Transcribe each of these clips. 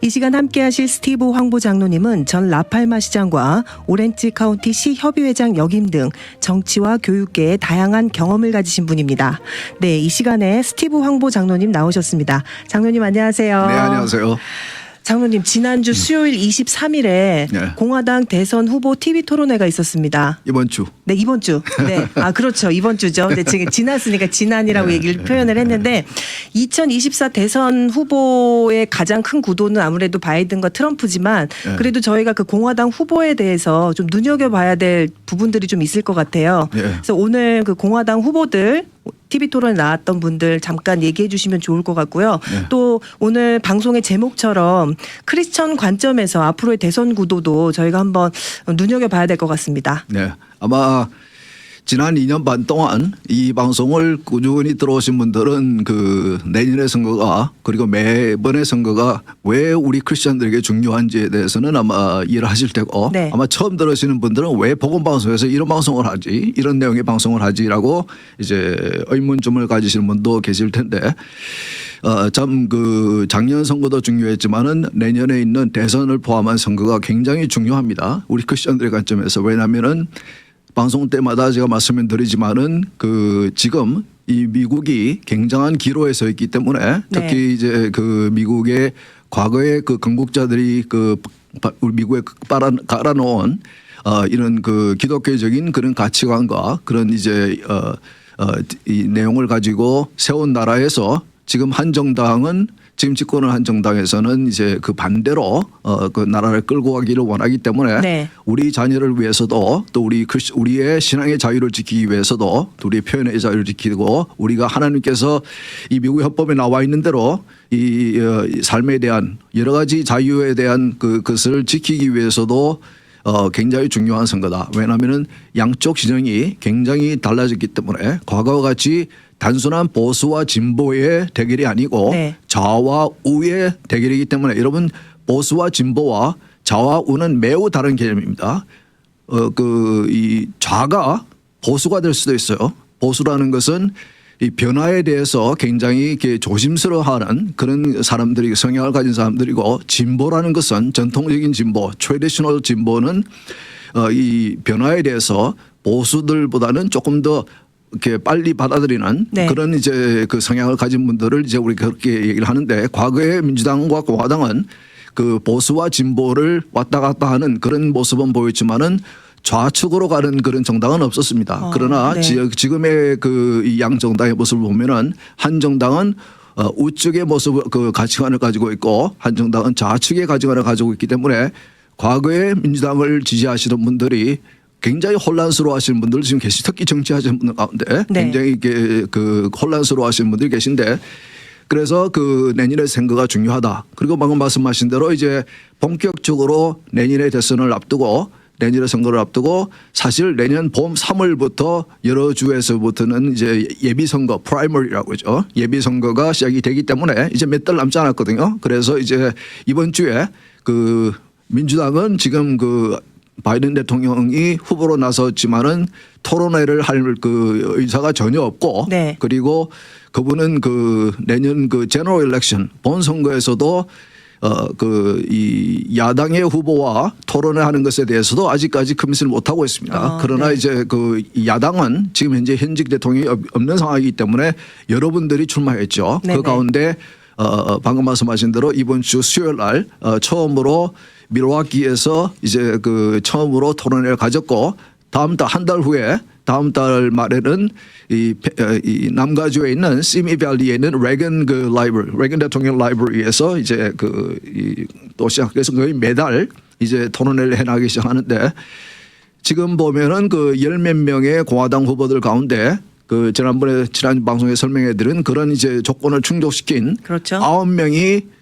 이 시간 함께하실 스티브 황보 장로님은 전 라팔마 시장과 오렌지 카운티 시 협의회장 역임 등 정치와 교육계에 다양한 경험을 가지신 분입니다. 네, 이 시간에 스티브 황보 장로님 나오셨습니다. 장로님 안녕하세요. 네, 안녕하세요. 장로님, 지난주 수요일 23일에 네. 공화당 대선 후보 TV 토론회가 있었습니다. 이번 주. 네, 이번 주. 네. 아, 그렇죠. 이번 주죠. 근데 지금 지났으니까 지난이라고 얘기를 표현을 했는데 2024 대선 후보의 가장 큰 구도는 아무래도 바이든과 트럼프지만 그래도 저희가 그 공화당 후보에 대해서 좀 눈여겨봐야 될 부분들이 좀 있을 것 같아요. 그래서 오늘 그 공화당 후보들 TV 토론에 나왔던 분들 잠깐 얘기해 주시면 좋을 것 같고요. 또 오늘 방송의 제목처럼 크리스천 관점에서 앞으로의 대선 구도도 저희가 한번 눈여겨봐야 될 것 같습니다. 네. 아마 지난 2년 반 동안 이 방송을 꾸준히 들어오신 분들은 그 내년의 선거가 그리고 매번의 선거가 왜 우리 크리스천들에게 중요한지에 대해서는 아마 이해를 하실 테고 네. 아마 처음 들으시는 분들은 왜 복음방송에서 이런 방송을 하지 이런 내용의 방송을 하지라고 이제 의문점을 가지시는 분도 계실 텐데 참 그 작년 선거도 중요했지만은 내년에 있는 대선을 포함한 선거가 굉장히 중요합니다. 우리 크리스천들의 관점에서. 왜냐하면은 방송 때마다 제가 말씀을 드리지만은 그 지금 이 미국이 굉장한 기로에 서 있기 때문에 특히 네. 이제 그 미국의 과거의 그 건국자들이 그 우리 미국에 깔아놓은 이런 그 기독교적인 그런 가치관과 그런 이제 이 내용을 가지고 세운 나라에서 지금 한 정당은 지금 집권을 한 정당에서는 이제 그 반대로 그 나라를 끌고 가기를 원하기 때문에 네. 우리 자녀를 위해서도 또 우리의 신앙의 자유를 지키기 위해서도 또 우리의 표현의 자유를 지키고 우리가 하나님께서 이 미국 헌법에 나와 있는 대로 이 삶에 대한 여러 가지 자유에 대한 그것을 지키기 위해서도 굉장히 중요한 선거다. 왜냐하면은 양쪽 진영이 굉장히 달라졌기 때문에 과거와 같이 단순한 보수와 진보의 대결이 아니고 네. 좌와 우의 대결이기 때문에 여러분 보수와 진보와 좌와 우는 매우 다른 개념입니다. 이 좌가 보수가 될 수도 있어요. 보수라는 것은 이 변화에 대해서 굉장히 이렇게 조심스러워하는 그런 사람들이 성향을 가진 사람들이고 진보라는 것은 전통적인 진보, 트래디셔널 진보는 이 변화에 대해서 보수들보다는 조금 더 이렇게 빨리 받아들이는 네. 그런 이제 그 성향을 가진 분들을 이제 우리 그렇게 얘기를 하는데 과거에 민주당과 공화당은 그 보수와 진보를 왔다 갔다 하는 그런 모습은 보였지만은 좌측으로 가는 그런 정당은 없었습니다. 그러나 네. 지금의 그 이 양 정당의 모습을 보면은 한 정당은 우측의 모습을 그 가치관을 가지고 있고 한 정당은 좌측의 가치관을 가지고 있기 때문에 과거에 민주당을 지지하시는 분들이 굉장히 혼란스러워하시는 분들 지금 특히 정치하시는 분들 가운데 네. 굉장히 그 혼란스러워하시는 분들이 계신데 그래서 그 내년의 선거가 중요하다. 그리고 방금 말씀하신 대로 이제 본격적으로 내년의 대선을 앞두고 내년의 선거를 앞두고 사실 내년 봄 3월부터 여러 주에서부터는 이제 예비선거 프라이머리라고 하죠. 예비선거가 시작이 되기 때문에 이제 몇 달 남지 않았거든요. 그래서 이제 이번 주에 그 민주당은 지금 그 바이든 대통령이 후보로 나섰지만은 토론회를 할 그 의사가 전혀 없고 네. 그리고 그분은 그 내년 그 제너럴 일렉션 본선거에서도 그 이 야당의 후보와 토론을 하는 것에 대해서도 아직까지 커밋을 못 하고 있습니다. 그러나 네. 이제 그 야당은 지금 현직 대통령이 없는 상황이기 때문에 여러분들이 출마했죠. 네네. 그 가운데 방금 말씀하신 대로 이번 주 수요일 날 처음으로 밀워키에서 이제 그 처음으로 토론회를 가졌고 다음 달 한 달 후에 다음 달 말에는 이 남가주에 있는 시미밸리에 있는 레건 대통령 라이브러리에서 이제 또 시작해서 거의 매달 이제 토론회를 해나가기 시작하는데 지금 보면은 그 열 몇 명의 공화당 후보들 가운데 그 지난 방송에 설명해 드린 그런 이제 조건을 충족시킨 그렇죠. 9명이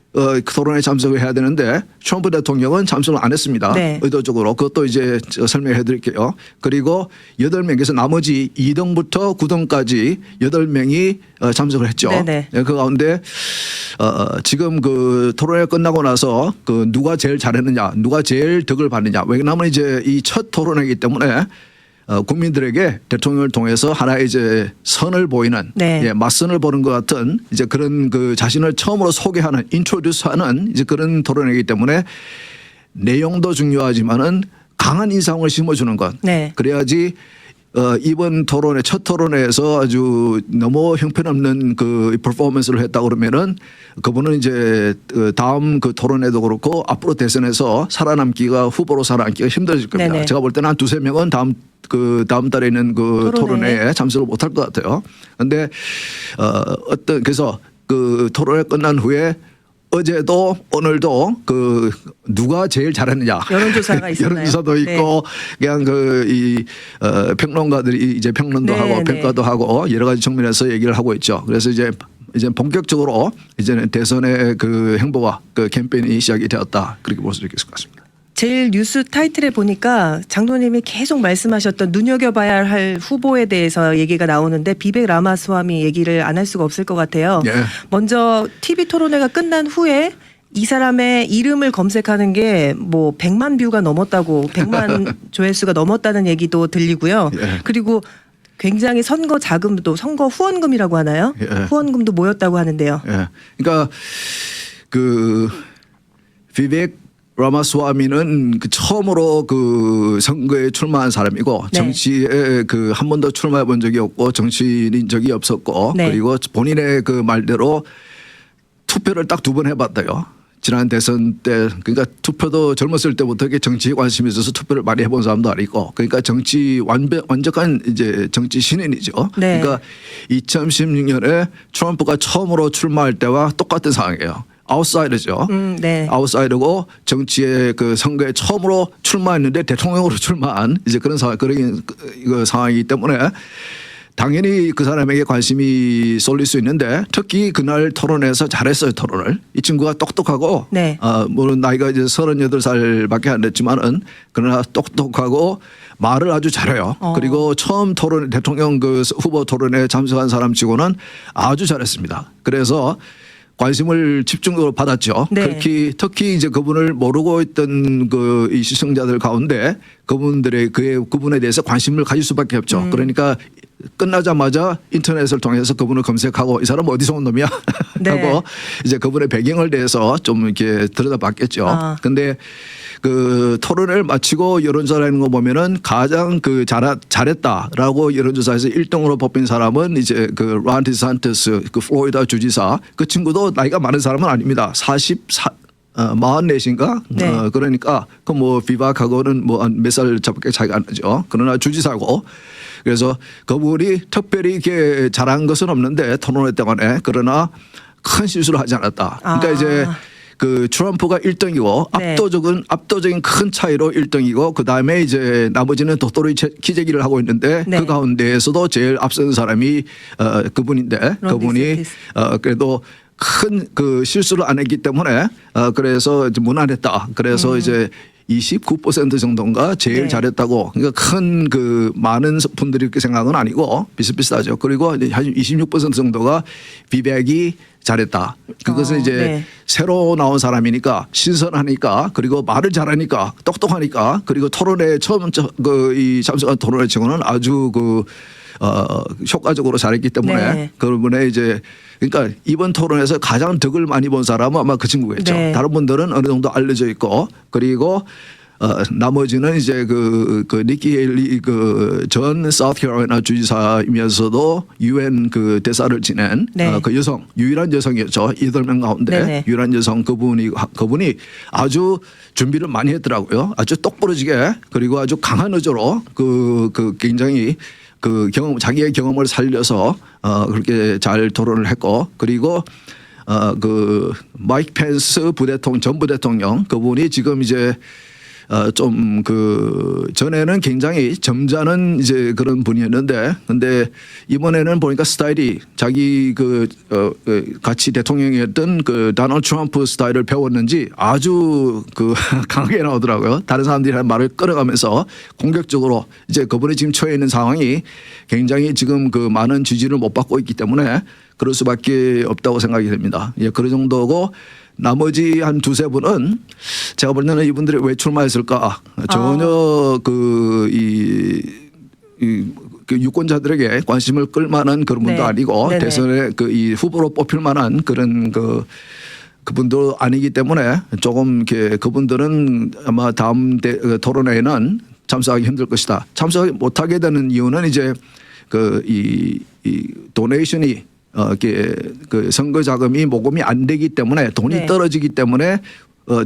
토론에 참석을 해야 되는데 트럼프 대통령은 참석을 안 했습니다. 네. 의도적으로. 그것도 이제 설명해 드릴게요. 그리고 8명에서 나머지 2등부터 9등까지 8명이 참석을 했죠. 네네. 그 가운데 지금 그 토론회 끝나고 나서 그 누가 제일 잘했느냐, 누가 제일 덕을 받느냐. 왜냐하면 이제 이 첫 토론회이기 때문에 국민들에게 대통령을 통해서 하나의 이제 선을 보이는 네. 예, 맞선을 보는 것 같은 이제 그런 그 자신을 처음으로 소개하는 인트로듀스하는 이제 그런 토론이기 때문에 내용도 중요하지만은 강한 인상을 심어주는 것. 네. 그래야지 이번 토론회 첫 토론회에서 아주 너무 형편없는 그 퍼포먼스를 했다 그러면은 그분은 이제 다음 그 토론회도 그렇고 앞으로 대선에서 살아남기가 후보로 살아남기가 힘들어질 겁니다. 네네. 제가 볼 때는 한 두세 명은 다음 달에 있는 그 토론회에 토론회에 참석을 못할 것 같아요. 그런데 그래서 그 토론회 끝난 후에 어제도 오늘도 그 누가 제일 잘했느냐 여론조사가 있었나요? 여론조사도 있고 그냥 이 평론가들이 이제 평론도 네, 하고 네. 평가도 하고 여러 가지 측면에서 얘기를 하고 있죠. 그래서 이제 본격적으로 이제는 대선의 그 행보와 그 캠페인이 시작이 되었다 그렇게 볼 수 있을 것 같습니다. 제일 뉴스 타이틀에 보니까 장로님이 계속 말씀하셨던 눈여겨봐야 할 후보에 대해서 얘기가 나오는데 비백 라마스와미 얘기를 안 할 수가 없을 것 같아요. 예. 먼저 TV 토론회가 끝난 후에 이 사람의 이름을 검색하는 게 뭐 100만 뷰가 넘었다고 100만 조회수가 넘었다는 얘기도 들리고요. 예. 그리고 굉장히 선거 자금도 선거 후원금이라고 하나요? 예. 후원금도 모였다고 하는데요. 예. 그러니까 그 비백 라마스와미는 그 처음으로 그 선거에 출마한 사람이고 네. 정치에 그 한 번도 출마해 본 적이 없고 정치인인 적이 없었고 네. 그리고 본인의 그 말대로 투표를 딱 두 번 해봤대요. 지난 대선 때 그러니까 투표도 젊었을 때부터 이렇게 정치에 관심이 있어서 투표를 많이 해본 사람도 아니고 그러니까 정치 완벽한 이제 정치 신인이죠. 네. 그러니까 2016년에 트럼프가 처음으로 출마할 때와 똑같은 상황이에요. 아웃사이더죠. 네. 아웃사이더고 정치의 그 선거에 처음으로 출마했는데 대통령으로 출마한 이제 그런 상황이기 때문에 당연히 그 사람에게 관심이 쏠릴 수 있는데 특히 그날 토론에서 잘했어요 토론을. 이 친구가 똑똑하고 네. 물론 나이가 이제 38살밖에 안 됐지만은 그러나 똑똑하고 말을 아주 잘해요. 그리고 처음 토론 대통령 그 후보 토론에 참석한 사람치고는 아주 잘했습니다. 그래서 관심을 집중적으로 받았죠. 네. 특히 이제 그분을 모르고 있던 그 이 시청자들 가운데 그분에 대해서 관심을 가질 수밖에 없죠. 그러니까 끝나자마자 인터넷을 통해서 그분을 검색하고 이 사람 어디서 온 놈이야 네. 하고 이제 그분의 배경을 대해서 좀 이렇게 들여다봤겠죠. 근데 그 토론을 마치고 여론조사라는 거 보면은 가장 그 잘했다라고 여론조사에서 1등으로 뽑힌 사람은 이제 그 론 디산티스 그 플로리다 주지사 그 친구도 나이가 많은 사람은 아닙니다. 44인가? 네. 그러니까 그 뭐 비박하고는 뭐 몇 살 차이가 안 나죠. 그러나 주지사고 그래서 그분이 특별히 이렇게 잘한 것은 없는데 토론회 때문에 그러나 큰 실수를 하지 않았다. 그러니까 이제 그 트럼프가 1등이고 네. 압도적인 큰 차이로 1등이고 그 다음에 이제 나머지는 도토리 기재기를 하고 있는데 네. 그 가운데에서도 제일 앞선 사람이 그분인데 론 그분이 디센티스. 그래도 큰 그 실수를 안 했기 때문에 그래서 이제 무난했다. 그래서 이제 29% 정도인가 제일 네. 잘했다고. 그러니까 큰 그 많은 분들이 그렇게 생각은 아니고 비슷비슷하죠. 그리고 한 26% 정도가 비백이 잘했다. 그것은 이제 네. 새로 나온 사람이니까 신선하니까 그리고 말을 잘하니까 똑똑하니까 그리고 토론회 처음 이 참석한 토론회 친구는 아주 효과적으로 잘했기 때문에 네. 그분의 이제 그러니까 이번 토론에서 가장 덕을 많이 본 사람은 아마 그 친구겠죠. 네. 다른 분들은 어느 정도 알려져 있고 그리고 나머지는 이제 그 니키 헤일리 그 전 사우스캐롤라이나 주지사이면서도 UN 그 대사를 지낸 네. 그 여성 유일한 여성이었죠. 8명 가운데 네네. 유일한 여성 그분이 아주 준비를 많이 했더라고요. 아주 똑부러지게 그리고 아주 강한 의조로 그 굉장히 그 자기의 경험을 살려서 그렇게 잘 토론을 했고 그리고 그 마이크 펜스 전 부대통령 그분이 지금 이제 좀 그 전에는 굉장히 점잖은 이제 그런 분이었는데 근데 이번에는 보니까 스타일이 자기 같이 대통령이었던 그 도널드 트럼프 스타일을 배웠는지 아주 강하게 나오더라고요. 다른 사람들이 하는 말을 끌어가면서 공격적으로 이제 그분이 지금 처해 있는 상황이 굉장히 지금 많은 지지를 못 받고 있기 때문에 그럴 수밖에 없다고 생각이 됩니다. 예, 그런 정도고 나머지 한 두세 분은 제가 볼 때는 이분들이 왜 출마했을까 전혀 그 유권자들에게 관심을 끌만한 그런 분도 네. 아니고 네네. 대선에 그 이 후보로 뽑힐 만한 그런 그분도 아니기 때문에 조금 이렇게 그분들은 아마 다음 토론회에는 참석하기 힘들 것이다. 참석 못하게 되는 이유는 이제 이 도네이션이 이렇게 그 선거 자금이 모금이 안 되기 때문에 돈이 네. 떨어지기 때문에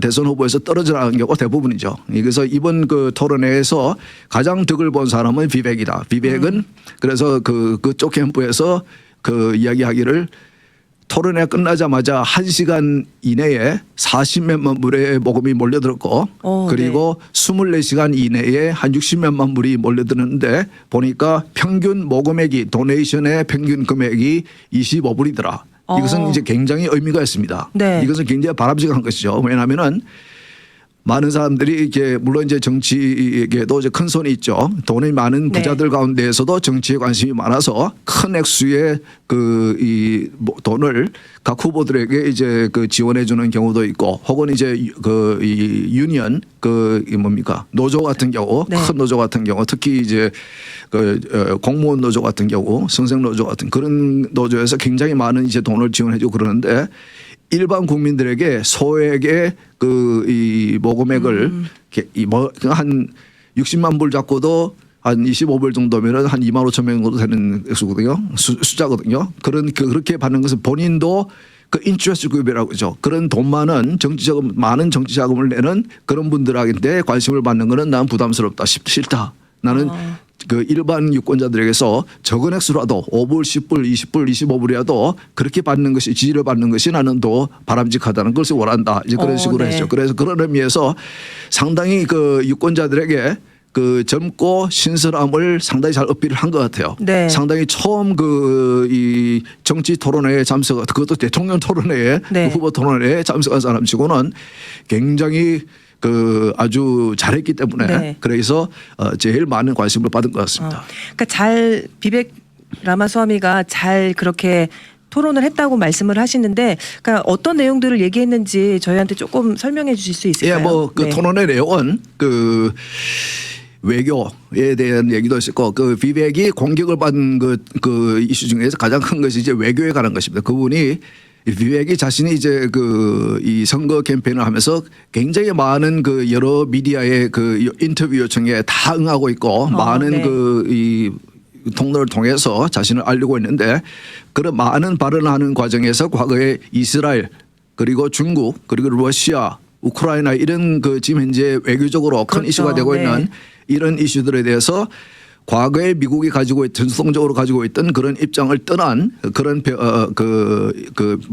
대선 후보에서 떨어지라는 경우가 대부분이죠. 그래서 이번 그 토론회에서 가장 득을 본 사람은 비백이다. 비백은 그래서 그쪽 캠프에서 그 이야기하기를 토론회 끝나자마자 1시간 이내에 40몇만 불의 모금이 몰려들었고 그리고 24시간 이내에 한 60몇만 불이 몰려드는데 보니까 평균 모금액이 도네이션의 평균 금액이 25불이더라. 이것은 이제 굉장히 의미가 있습니다. 네. 이것은 굉장히 바람직한 것이죠. 왜냐하면은 많은 사람들이 이게 물론 이제 정치에게도 이제 큰 손이 있죠. 돈이 많은 네. 부자들 가운데에서도 정치에 관심이 많아서 큰 액수의 이 돈을 각 후보들에게 이제 지원해 주는 경우도 있고 혹은 이제 이 유니언 이 뭡니까 노조 같은 경우 네. 큰 노조 같은 경우 특히 이제 공무원 노조 같은 경우 선생 노조 같은 그런 노조에서 굉장히 많은 이제 돈을 지원해 주고 그러는데 일반 국민들에게 소액의 이 모금액을 한 60만 불 잡고도 한 25불 정도면은 한 2만 5천 명 정도 되는 액수거든요. 숫자거든요. 그렇게 받는 것은 본인도 그 인트레스트 급여라고 그러죠. 그런 돈 많은 정치 자금을 내는 그런 분들한테 관심을 받는 거는 난 부담스럽다. 싫다. 나는 그 일반 유권자들에게서 적은 액수라도 5불, 10불, 20불, 25불이라도 그렇게 받는 것이 지지를 받는 것이 나는 더 바람직하다는 것을 원한다. 이제 그런 식으로 네. 했죠. 그래서 그런 의미에서 상당히 그 유권자들에게 그 젊고 신선함을 상당히 잘 어필을 한 것 같아요. 네. 상당히 처음 이 정치 토론회에 그것도 대통령 토론회에 네. 후보 토론회에 참석한 사람치고는 굉장히 아주 잘했기 때문에 네. 그래서 제일 많은 관심을 받은 것 같습니다. 그러니까 비백 라마스와미가 잘 그렇게 토론을 했다고 말씀을 하시는데, 그러니까 어떤 내용들을 얘기했는지 저희한테 조금 설명해 주실 수 있을까요? 예, 네. 토론의 내용은 외교에 대한 얘기도 있었고 비백이 공격을 받은 그 이슈 중에서 가장 큰 것이 이제 외교에 관한 것입니다. 그분이 비백이 자신이 이제 이 선거 캠페인을 하면서 굉장히 많은 여러 미디어의 인터뷰 요청에 다 응하고 있고 많은 네. 이 통로를 통해서 자신을 알리고 있는데 그런 많은 발언을 하는 과정에서 과거에 이스라엘 그리고 중국 그리고 러시아 우크라이나 이런 지금 현재 외교적으로 큰 그렇죠. 이슈가 되고 네. 있는 이런 이슈들에 대해서 과거에 미국이 전통적으로 가지고 있던 그런 입장을 떠난 그런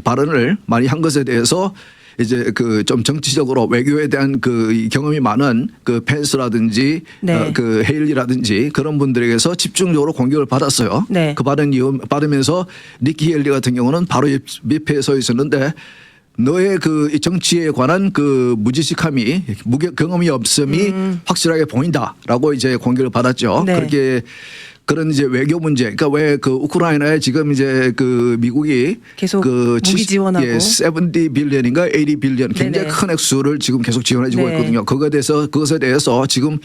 발언을 많이 한 것에 대해서 이제 좀 정치적으로 외교에 대한 경험이 많은 펜스라든지 네. 헤일리라든지 그런 분들에게서 집중적으로 공격을 받았어요. 네. 받으면서 니키 헬리 같은 경우는 바로 밑에 서 있었는데 너의 이 정치에 관한 무지식함이 경험이 없음이 확실하게 보인다라고 이제 공격을 받았죠. 네. 그렇게 그런 이제 외교 문제. 그러니까 왜 우크라이나에 지금 이제 미국이 계속 무기 지원하고 70 빌리언인가 80 빌리언 굉장히 네네. 큰 액수를 지금 계속 지원해주고 네. 있거든요. 그것에 대해서 지금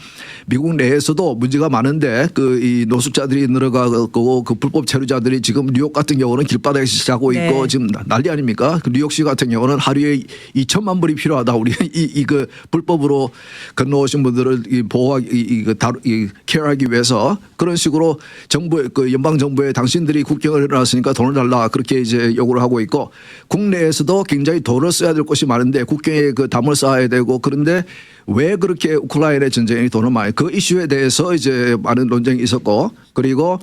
미국 내에서도 문제가 많은데 이 노숙자들이 늘어가고 불법 체류자들이 지금 뉴욕 같은 경우는 길바닥에서 자고 네. 있고 지금 난리 아닙니까? 뉴욕시 같은 경우는 하루에 2천만 불이 필요하다. 우리 불법으로 건너오신 분들을 케어하기 위해서 그런 식으로 정부 연방 정부에 당신들이 국경을 해놨으니까 돈을 달라 그렇게 이제 요구를 하고 있고 국내에서도 굉장히 돈을 써야 될 곳이 많은데 국경에 담을 쌓아야 되고 그런데 왜 그렇게 우크라이나 전쟁이 돈을 많이 그 이슈에 대해서 이제 많은 논쟁이 있었고 그리고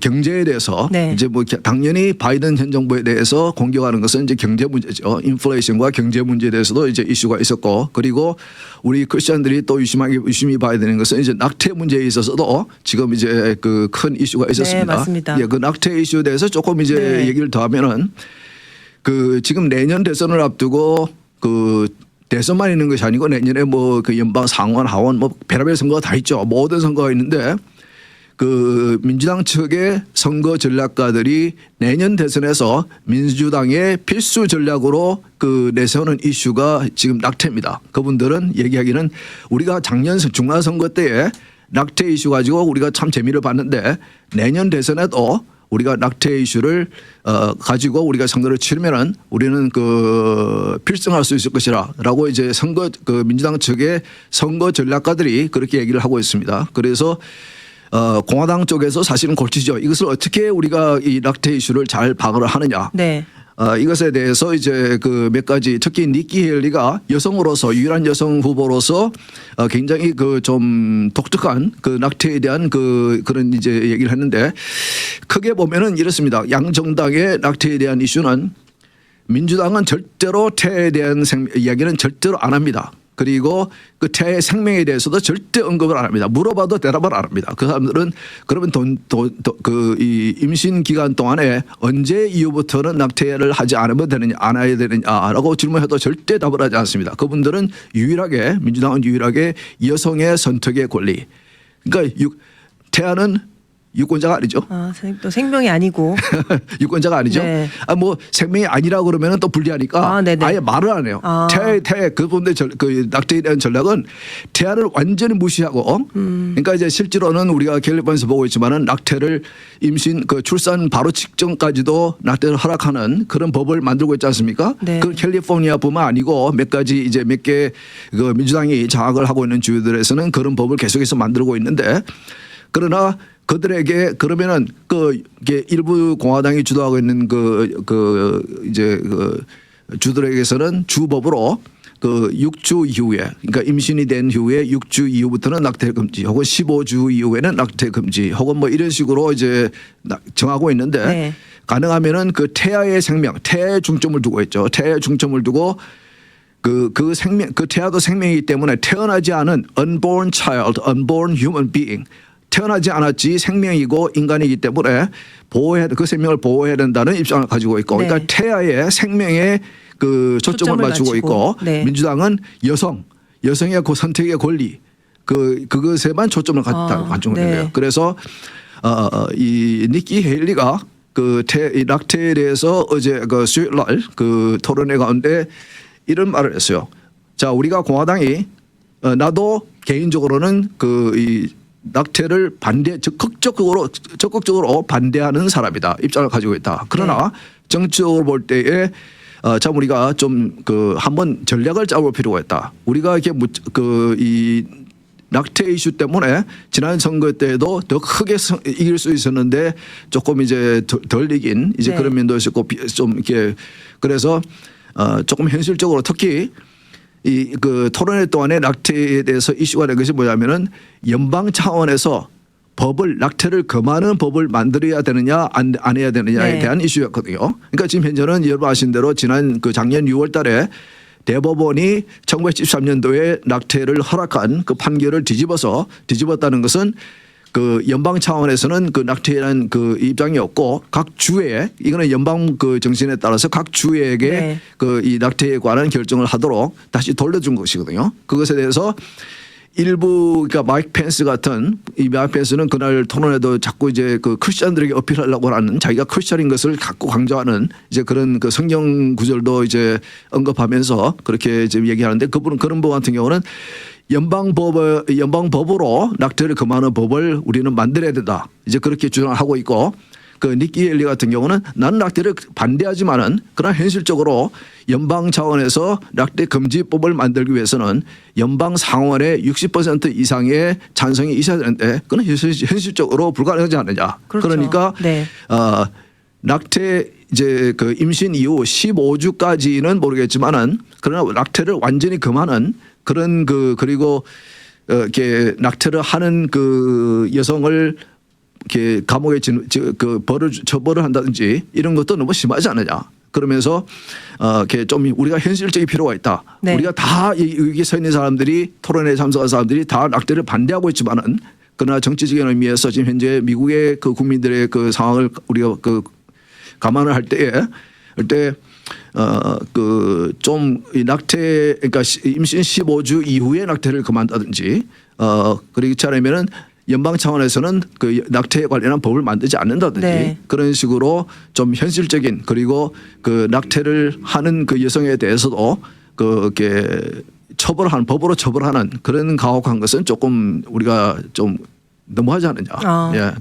경제에 대해서 네. 이제 당연히 바이든 현 정부에 대해서 공격하는 것은 이제 경제 문제죠. 인플레이션과 경제 문제에 대해서도 이제 이슈가 있었고 그리고 우리 크리스천들이 또 유심히 봐야 되는 것은 이제 낙태 문제에 있어서도 지금 이제 큰 이슈가 있었습니다. 네, 맞습니다. 예, 낙태 이슈에 대해서 조금 이제 네. 얘기를 더 하면은 지금 내년 대선을 앞두고 대선만 있는 것이 아니고 내년에 연방 상원 하원 별의별 선거가 다 있죠. 모든 선거가 있는데 민주당 측의 선거 전략가들이 내년 대선에서 민주당의 필수 전략으로 내세우는 이슈가 지금 낙태입니다. 그분들은 얘기하기는 우리가 작년 중간선거 때에 낙태 이슈 가지고 우리가 참 재미를 봤는데 내년 대선에도 우리가 낙태 이슈를 가지고 우리가 선거를 치르면은 우리는 그 필승할 수 있을 것이라라고 이제 선거 그 민주당 측의 선거 전략가들이 그렇게 얘기를 하고 있습니다. 그래서 공화당 쪽에서 사실은 골치죠. 이것을 어떻게 우리가 이 낙태 이슈를 잘 방어를 하느냐. 네. 이것에 대해서 이제 그 몇 가지 특히 니키 헬리가 여성으로서 유일한 여성 후보로서 굉장히 그 좀 독특한 그 낙태에 대한 그런 이제 얘기를 했는데 크게 보면은 이렇습니다. 양 정당의 낙태에 대한 이슈는 민주당은 절대로 태에 대한 이야기는 절대로 안 합니다. 그리고 그 태의 생명에 대해서도 절대 언급을 안 합니다. 물어봐도 대답을 안 합니다. 그 사람들은 그러면 이 임신 기간 동안에 언제 이후부터는 낙태를 하지 않으면 되느냐, 안 해야 되느냐라고 질문해도 절대 답을 하지 않습니다. 그분들은 유일하게 민주당은 유일하게 여성의 선택의 권리. 그러니까 태아는 유권자가 아니죠. 또 생명이 아니고. 유권자가 아니죠. 네. 뭐 생명이 아니라 그러면 또 불리하니까 아예 말을 안 해요. 태아 그분들 그 낙태에 대한 전략은 태아를 완전히 무시하고 그러니까 이제 실제로는 우리가 캘리포니아에서 보고 있지만은 낙태를 임신 그 출산 바로 직전까지도 낙태를 허락하는 그런 법을 만들고 있지 않습니까? 네. 그 캘리포니아뿐만 아니고 몇 가지 이제 몇 개 그 민주당이 장악을 하고 있는 주들에서는 그런 법을 계속해서 만들고 있는데 그러나 그들에게 그러면은 이게 일부 공화당이 주도하고 있는 이제 주들에게서는 주법으로 6주 이후에 그러니까 임신이 된 후에 6주 이후부터는 낙태 금지 혹은 15주 이후에는 낙태 금지 혹은 뭐 이런 식으로 이제 정하고 있는데 네. 가능하면은 그 태아의 생명, 태아에 중점을 두고 있죠. 태아에 중점을 두고 그 생명, 그 태아도 생명이기 때문에 태어나지 않은 unborn child, unborn human being 태어나지 않았지 생명이고 인간이기 때문에 그 생명을 보호해야 된다는 입장을 가지고 있고 네. 그러니까 태아의 생명에 그 초점을 맞추고 있고 네. 민주당은 여성의 그 선택의 권리 그것에만 초점을 가지고 있는 거예요. 네. 그래서 이 니키 헤일리가 이 낙태에 대해서 어제 그 수요일 날 그 토론회 가운데 이런 말을 했어요. 자, 우리가 공화당이 나도 개인적으로는 이 낙태를 적극적으로 반대하는 사람이다. 입장을 가지고 있다. 그러나 정치적으로 볼 때에 참 우리가 좀 한번 전략을 짜볼 필요가 있다. 우리가 이렇게 이 낙태 이슈 때문에 지난 선거 때에도 더 크게 이길 수 있었는데 조금 이제 덜 이긴 이제 그런 면도 있었고 좀 이렇게 그래서 조금 현실적으로 특히 이 토론회 동안에 낙태에 대해서 이슈가 된 것이 뭐냐면은 연방 차원에서 낙태를 금하는 법을 만들어야 되느냐 안 해야 되느냐에 대한 이슈였거든요. 그러니까 지금 현재는 여러분 아신 대로 지난 작년 6월 달에 대법원이 1973년도에 낙태를 허락한 그 판결을 뒤집었다는 것은 연방 차원에서는 낙태라는 입장이 없고 각 주에 이거는 연방 정신에 따라서 각 주에게 이 낙태에 관한 결정을 하도록 다시 돌려준 것이거든요. 그것에 대해서 일부 그러니까 마이크 펜스 같은 이 마이크 펜스는 그날 토론에도 자꾸 이제 크리스천들에게 어필하려고 하는 자기가 크리스천인 것을 갖고 강조하는 이제 그런 성경 구절도 이제 언급하면서 그렇게 이제 얘기하는데 그분은 그런 법 같은 경우는 연방법으로 낙태를 금하는 법을 우리는 만들어야 된다. 이제 그렇게 주장하고 있고 니키 헬리 같은 경우는 나는 낙태를 반대하지만은 그러나 현실적으로 연방 차원에서 낙태 금지법을 만들기 위해서는 연방 상원의 60% 이상의 찬성이 있어야 되는데 그건 현실적으로 불가능하지 않느냐. 그렇죠. 그러니까 낙태 이제 임신 이후 15주까지는 모르겠지만은 그러나 낙태를 완전히 금하는 그런 그리고 낙태를 하는 여성을 이렇게 감옥에 처벌을 한다든지 이런 것도 너무 심하지 않느냐. 그러면서 이렇게 좀 우리가 현실적인 필요가 있다. 우리가 다 여기 서 있는 사람들이 토론회에 참석한 사람들이 다 낙태를 반대하고 있지만은 그러나 정치적인 의미에서 지금 현재 미국의 국민들의 상황을 우리가 감안을 할 때에 좀 낙태 그러니까 임신 15주 이후에 낙태를 그만다든지 그렇지 않으면은 연방 차원에서는 낙태에 관련한 법을 만들지 않는다든지 그런 식으로 좀 현실적인 그리고 낙태를 하는 여성에 대해서도 처벌하는 법으로 처벌하는 그런 가혹한 것은 조금 우리가 좀 너무하지 않느냐. 예,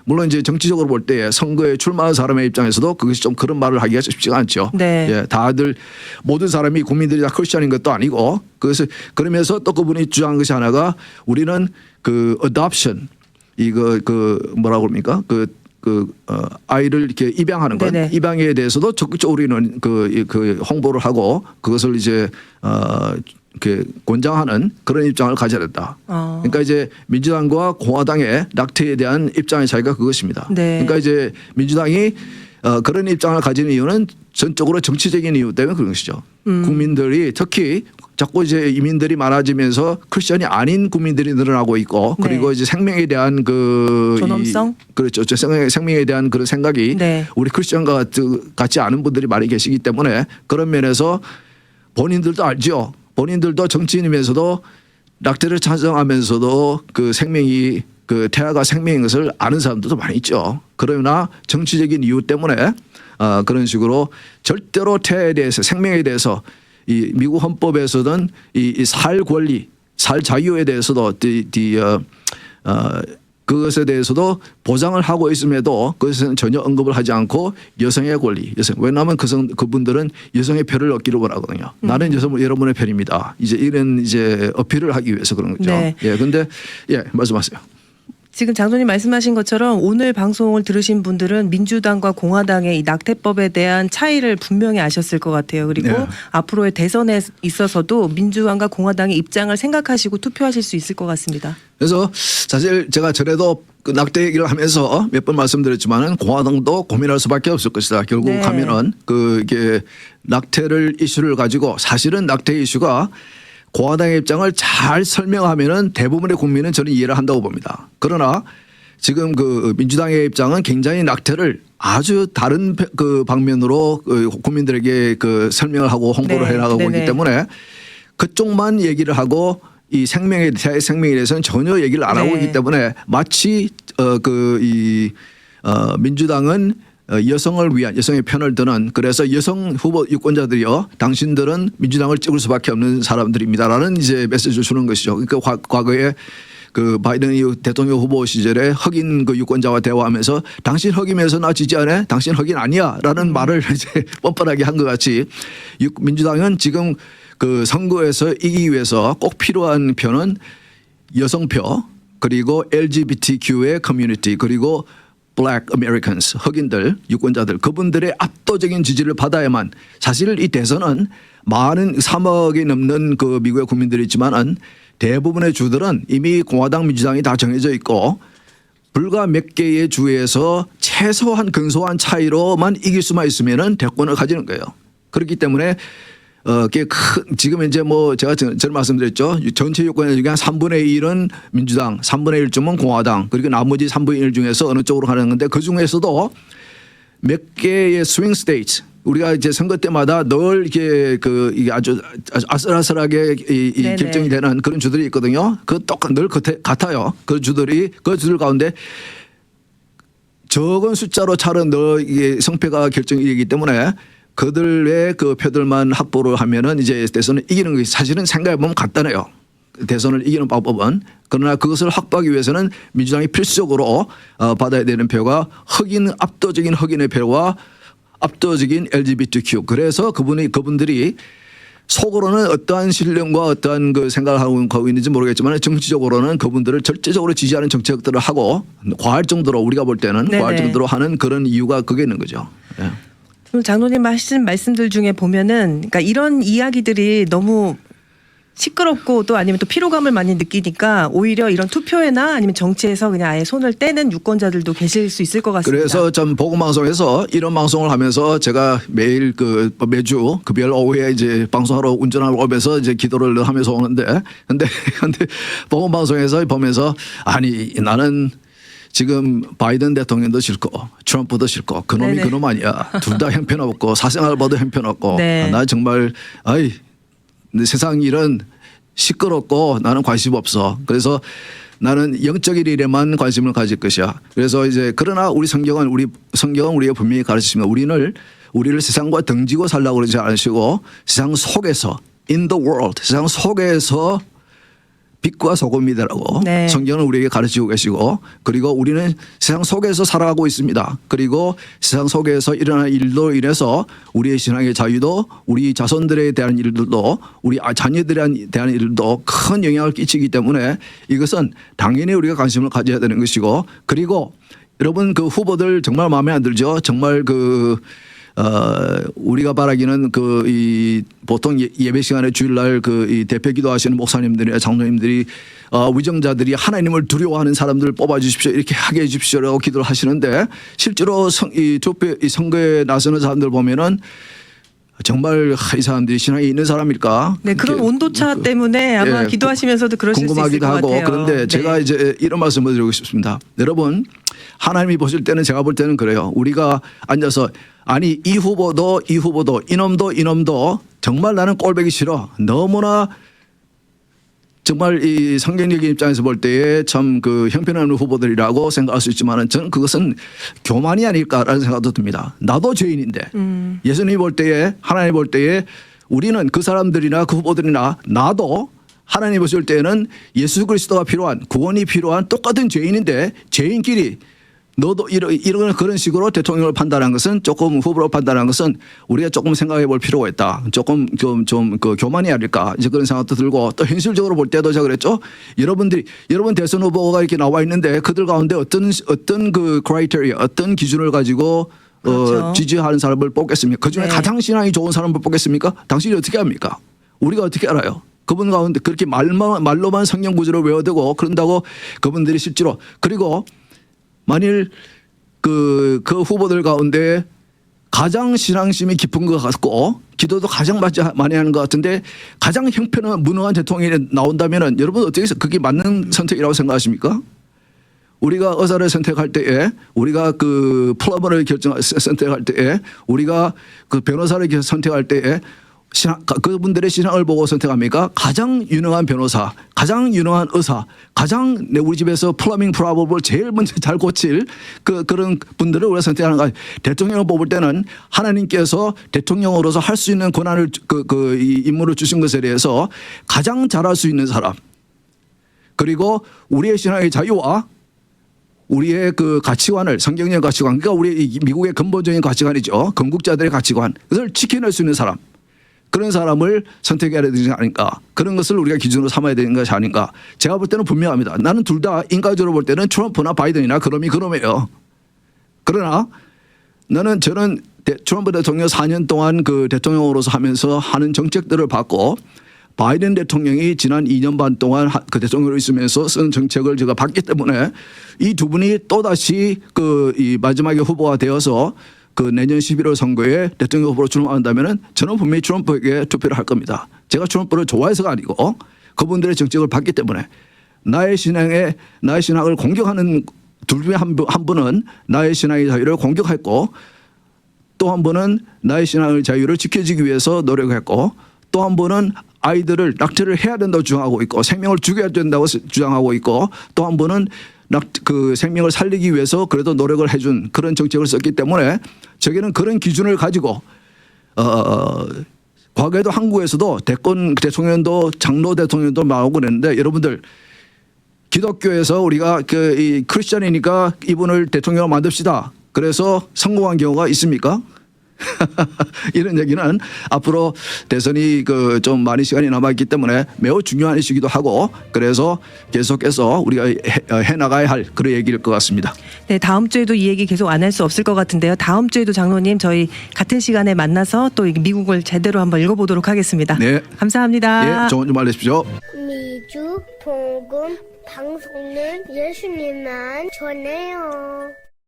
물론 이제 정치적으로 볼 때 선거에 출마한 사람의 입장에서도 그것이 좀 그런 말을 하기가 쉽지가 않죠. 네. 예, 다들 모든 사람이 국민들이 다 크리스천인 것도 아니고 그것을 그러면서 또 그분이 주장한 것이 하나가 우리는 그 adoption 이거 뭐라고 합니까? 아이를 이렇게 입양하는 것, 네네. 입양에 대해서도 적극적으로 우리는 그 홍보를 하고 그것을 이제 이렇게 권장하는 그런 입장을 가져야 된다. 그러니까 이제 민주당과 공화당의 낙태에 대한 입장의 차이가 그것입니다. 네. 그러니까 이제 민주당이 그런 입장을 가지는 이유는 전적으로 정치적인 이유 때문에 그런 것이죠. 국민들이 특히 자꾸 이제 이민들이 많아지면서 크리스천이 아닌 국민들이 늘어나고 있고 네. 그리고 이제 생명에 대한 존엄성? 그렇죠. 생명에 대한 그런 생각이 네. 우리 크리스천과 같지 않은 분들이 많이 계시기 때문에 그런 면에서 본인들도 알죠. 본인들도 정치인이면서도 낙태를 찬성하면서도 그 생명이 그 태아가 생명인 것을 아는 사람들도 많이 있죠. 그러나 정치적인 이유 때문에 그런 식으로 절대로 태아에 대해서 생명에 대해서 이 미국 헌법에서는 이 살 권리, 살 자유에 대해서도 그것에 대해서도 보장을 하고 있음에도 그것은 전혀 언급을 하지 않고 여성의 권리, 왜냐하면 그분들은 여성의 표를 얻기를 원하거든요. 나는 여러분의 편입니다. 이제 이런 이제 어필을 하기 위해서 그런 거죠. 네. 예, 근데 예, 말씀하세요. 지금 장로님 말씀하신 것처럼 오늘 방송을 들으신 분들은 민주당과 공화당의 이 낙태법에 대한 차이를 분명히 아셨을 것 같아요. 그리고 네. 앞으로의 대선에 있어서도 민주당과 공화당의 입장을 생각하시고 투표하실 수 있을 것 같습니다. 그래서 사실 제가 전에도 그 낙태 얘기를 하면서 몇 번 말씀드렸지만은 공화당도 고민할 수밖에 없을 것이다. 결국 네. 하면은 이게 낙태를 이슈를 가지고 사실은 낙태 이슈가 공화당의 입장을 잘 설명하면은 대부분의 국민은 저는 이해를 한다고 봅니다. 그러나 지금 그 민주당의 입장은 굉장히 낙태를 아주 다른 그 방면으로 국민들에게 그 설명을 하고 홍보를 네. 해나가고 네네. 있기 때문에 그쪽만 얘기를 하고 이 생명에 대해서는 전혀 얘기를 안 하고 네. 있기 때문에 마치 민주당은 여성을 위한 여성의 편을 드는 그래서 여성 후보 유권자들이요 당신들은 민주당을 찍을 수밖에 없는 사람들입니다라는 이제 메시지를 주는 것이죠. 그러니까 과거에 그 바이든 대통령 후보 시절에 흑인 그 유권자와 대화하면서 당신 흑인에서 나 지지 않아? 당신 흑인 아니야라는 말을 이제 뻔뻔하게 한 것 같이 민주당은 지금 그 선거에서 이기기 위해서 꼭 필요한 표는 여성표 그리고 LGBTQ의 커뮤니티 그리고 Black Americans 흑인들 유권자들 그분들의 압도적인 지지를 받아야만 사실 이 대선은 많은 3억이 넘는 그 미국의 국민들이 있지만은 대부분의 주들은 이미 공화당 민주당이 다 정해져 있고 불과 몇 개의 주에서 최소한 근소한 차이로만 이길 수만 있으면은 대권을 가지는 거예요. 그렇기 때문에 지금 이제 뭐 제가 전에 말씀드렸죠. 전체 유권자 중에 한 3분의 1은 민주당, 3분의 1쯤은 공화당, 그리고 나머지 3분의 1 중에서 어느 쪽으로 가는 건데 그 중에서도 몇 개의 스윙 스테이트 우리가 이제 선거 때마다 늘 이게 이게 아주 아슬아슬하게 이 결정이 되는 그런 주들이 있거든요. 늘 같아요. 그 주들 가운데 적은 숫자로 차는 늘 이게 성패가 결정이 되기 때문에 그들의 그 표들만 확보를 하면은 이제 대선을 이기는 것이 사실은 생각해보면 간단해요. 대선을 이기는 방법은. 그러나 그것을 확보하기 위해서는 민주당이 필수적으로 받아야 되는 표가 압도적인 흑인의 표와 압도적인 LGBTQ. 그래서 그분들이 속으로는 어떠한 신념과 어떠한 그 생각을 하고 있는지 모르겠지만 정치적으로는 그분들을 절대적으로 지지하는 정책들을 하고 과할 정도로 우리가 볼 때는 네네. 과할 정도로 하는 그런 이유가 그게 있는 거죠. 예. 장로님 하신 말씀들 중에 보면은 그러니까 이런 이야기들이 너무 시끄럽고 또 아니면 또 피로감을 많이 느끼니까 오히려 이런 투표회나 아니면 정치에서 그냥 아예 손을 떼는 유권자들도 계실 수 있을 것 같습니다. 그래서 전 보건방송에서 이런 방송을 하면서 제가 매일 매주 금요일 오후에 이제 방송하러 운전하러 오면서 이제 기도를 하면서 오는데 근데 보건방송에서 보면서 아니 나는 지금 바이든 대통령도 싫고 트럼프도 싫고 그놈이 네네. 그놈 아니야. 둘 다 형편없고 사생활 봐도 형편없고 네. 나 정말 세상 일은 시끄럽고 나는 관심 없어. 그래서 나는 영적인 일에만 관심을 가질 것이야. 그래서 이제 그러나 우리 성경은 우리가 분명히 가르치십니다. 우리를 세상과 등지고 살라고 그러지 않으시고 세상 속에서 in the world 세상 속에서 빛과 소금이라고 네. 성경은 우리에게 가르치고 계시고 그리고 우리는 세상 속에서 살아가고 있습니다. 그리고 세상 속에서 일어나는 일로 인해서 우리의 신앙의 자유도 우리 자손들에 대한 일들도 우리 자녀들에 대한 일들도 큰 영향을 끼치기 때문에 이것은 당연히 우리가 관심을 가져야 되는 것이고 그리고 여러분 그 후보들 정말 마음에 안 들죠. 정말 우리가 바라기는 이 보통 예배 시간에 주일날 이 대표 기도하시는 목사님들이나 장로님들이 위정자들이 하나님을 두려워하는 사람들을 뽑아주십시오 이렇게 하게 해주십시오라고 기도를 하시는데 실제로 이 선거에 나서는 사람들 보면은 정말 이 사람들이 신앙이 있는 사람일까? 네, 그런 온도차 때문에 아마 예, 기도하시면서도 그러실 수 있을 궁금하기도 것 하고 같아요. 그런데 네. 제가 이제 이런 말씀을 드리고 싶습니다. 여러분 하나님이 보실 때는 제가 볼 때는 그래요. 우리가 앉아서 아니 이 후보도 이놈도 정말 나는 꼴보기 싫어. 너무나 정말 이 성경적인 입장에서 볼 때에 참 형편없는 후보들이라고 생각할 수 있지만은 저는 그것은 교만이 아닐까라는 생각도 듭니다. 나도 죄인인데 예수님이 볼 때에 하나님 볼 때에 우리는 그 사람들이나 그 후보들이나 나도 하나님 보실 때에는 예수 그리스도가 필요한 구원이 필요한 똑같은 죄인인데 죄인끼리 너도 이런 그런 식으로 대통령을 판단한 것은 조금 후보로 판단한 것은 우리가 조금 생각해 볼 필요가 있다. 조금 좀 교만이 아닐까 이제 그런 생각도 들고 또 현실적으로 볼 때도 제가 그랬죠. 여러분 대선 후보가 이렇게 나와 있는데 그들 가운데 어떤 크라이테리아 어떤 기준을 가지고 그렇죠. 지지하는 사람을 뽑겠습니까? 그중에 네. 가장 신앙이 좋은 사람을 뽑겠습니까? 당신이 어떻게 합니까? 우리가 어떻게 알아요? 그분 가운데 그렇게 말로만 성경 구절을 외워두고 그런다고 그분들이 실제로 그리고 만일 그 후보들 가운데 가장 신앙심이 깊은 것 같고 기도도 가장 많이 하는 것 같은데 가장 형편은 무능한 대통령이 나온다면은 여러분 어떻게 해서 그게 맞는 선택이라고 생각하십니까? 우리가 의사를 선택할 때에 우리가 플러버를 선택할 때에 우리가 변호사를 선택할 때에 그분들의 신앙을 보고 선택합니까? 가장 유능한 변호사, 가장 유능한 의사, 가장 우리 집에서 플러밍 프라블을 제일 먼저 잘 고칠 그런 분들을 우리가 선택하는 거예요. 대통령을 뽑을 때는 하나님께서 대통령으로서 할 수 있는 권한을 이 임무를 주신 것에 대해서 가장 잘할 수 있는 사람 그리고 우리의 신앙의 자유와 우리의 가치관을 성경적 가치관 그러니까 우리 미국의 근본적인 가치관이죠. 건국자들의 가치관 그것을 지켜낼 수 있는 사람 그런 사람을 선택해야 되는 것이 아닌가. 그런 것을 우리가 기준으로 삼아야 되는 것이 아닌가. 제가 볼 때는 분명합니다. 나는 둘 다 인간적으로 볼 때는 트럼프나 바이든이나 그럼이에요. 그러나 저는 트럼프 대통령 4년 동안 대통령으로서 하면서 하는 정책들을 봤고 바이든 대통령이 지난 2년 반 동안 대통령으로 있으면서 쓴 정책을 제가 봤기 때문에 이 두 분이 또다시 이 마지막에 후보가 되어서 내년 11월 선거에 대통령 후보로 출마한다면은 저는 분명히 트럼프에게 투표를 할 겁니다. 제가 트럼프를 좋아해서가 아니고 그분들의 정책을 봤기 때문에 나의 신앙을 공격하는 둘 중에 한 분은 나의 신앙의 자유를 공격했고 또 한 분은 나의 신앙의 자유를 지켜주기 위해서 노력했고 또 한 분은 아이들을 낙태를 해야 된다고 주장하고 있고 생명을 죽여야 된다고 주장하고 있고 또 한 분은 생명을 살리기 위해서 그래도 노력을 해준 그런 정책을 썼기 때문에 저기는 그런 기준을 가지고 과거에도 한국에서도 대통령도 장로 대통령도 나오고 그랬는데 여러분들 기독교에서 우리가 이 크리스천이니까 이분을 대통령으로 만듭시다. 그래서 성공한 경우가 있습니까? 이런 얘기는 앞으로 대선이 좀 많은 시간이 남아있기 때문에 매우 중요한 이슈기도 하고 그래서 계속해서 우리가 해나가야 할 그런 얘기일 것 같습니다. 네, 다음 주에도 이 얘기 계속 안 할 수 없을 것 같은데요. 다음 주에도 장로님 저희 같은 시간에 만나서 또 미국을 제대로 한번 읽어보도록 하겠습니다. 네. 감사합니다. 예, 좋은 주말 되십시오. 미주 복음 방송은 예수님만 전해요.